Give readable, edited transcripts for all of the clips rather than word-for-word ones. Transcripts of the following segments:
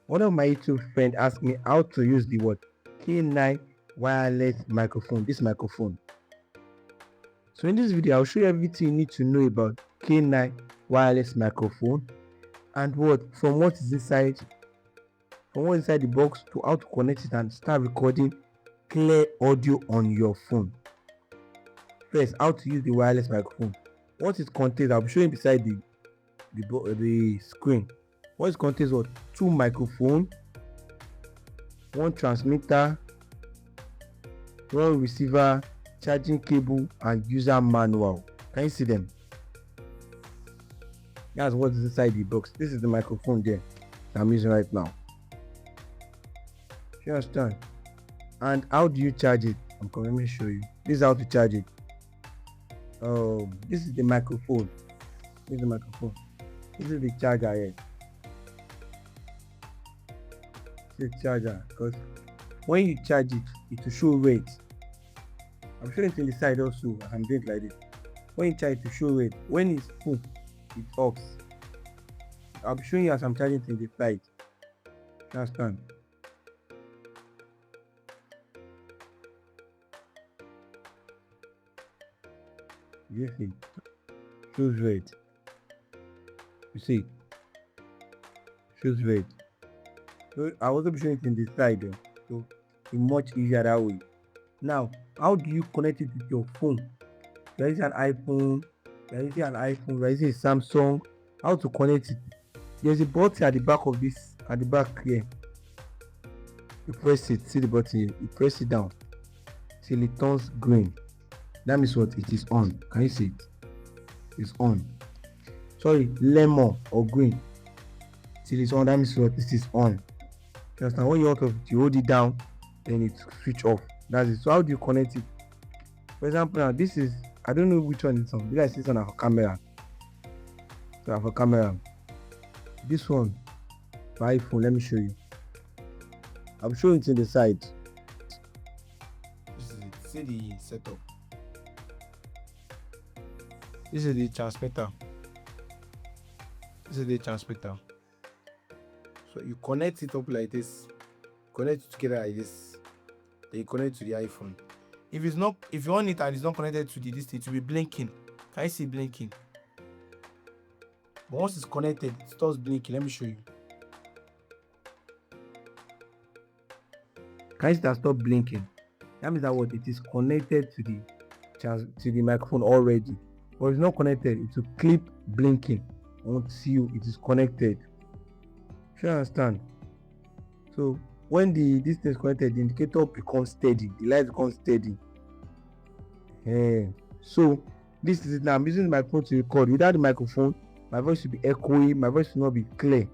One of my YouTube friends asked me how to use the what K9 wireless microphone. This microphone. So in this video, I'll show you everything you need to know about K9 wireless microphone and what is inside, from what's inside the box to how to connect it and start recording clear audio on your phone. First, how to use the wireless microphone. What it contains, I'll be showing beside the screen. What it contains what? Two microphones, one transmitter, one receiver, charging cable, and user manual. Can you see them? That's what is inside the box. This is the microphone there that I'm using right now. You understand? And how do you charge it? Let me show you. This is how to charge it. This is the microphone. This is the microphone. This is the charger here. This is the charger, because when you charge it, it will show red. I'm showing it in the side also. I'm doing it like this. When you charge it to show red, when it's full, it off. I'll be showing you as I'm charging it in the side. You understand? You see, shows red. You see, shows red. So I will also be showing it in the side, so it's much easier that way. Now, how do you connect it with your phone? There is an iPhone, there is an iPhone, there is a Samsung. How to connect it? There's a button at the back of this, at the back here. You press it, see the button here. You press it down till it turns green. That means what? It is on. Can you see it? It's on. Sorry, lemon or green. Till it's on, that means what? It is on. Just now when you hold it down, then it switch off. That's it. So how do you connect it? For example, now this is, I don't know which one it's on. This is on our camera. So I have a camera. This one, my iPhone. Let me show you. I'm showing it in the side. This is it. See the setup. This is the transmitter. This is the transmitter. So you connect it up like this. Connect it together like this. Then you connect it to the iPhone. If you on it and it's not connected to this, it will be blinking. Can you see blinking? But once it's connected, it starts blinking. Let me show you. Can you see that stop blinking? That means that what it is connected to the microphone already. But it's not connected, it will keep blinking until it is connected. You understand? So when this thing is connected, the indicator becomes steady, the light becomes steady. So this is it. Now I'm using the microphone to record. Without the microphone, my voice will be echoey, my voice will not be clear.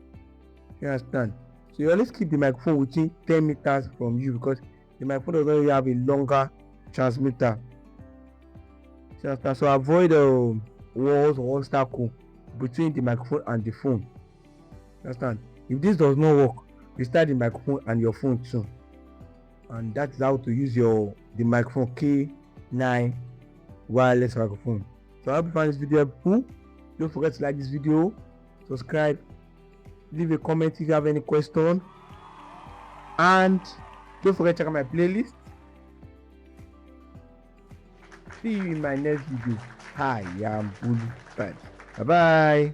You understand? So you always keep the microphone within 10 meters from you, because the microphone does not really have a longer transmitter. You understand? So avoid walls or obstacle between the microphone and the phone. You understand? If this does not work, restart the microphone and your phone too. And that is how to use the microphone K9 wireless microphone. So I hope you find this video helpful. Don't forget to like this video, subscribe, leave a comment if you have any question, and don't forget to check out my playlist. See you in my next video. Hi, I'm Bulu. Bye bye.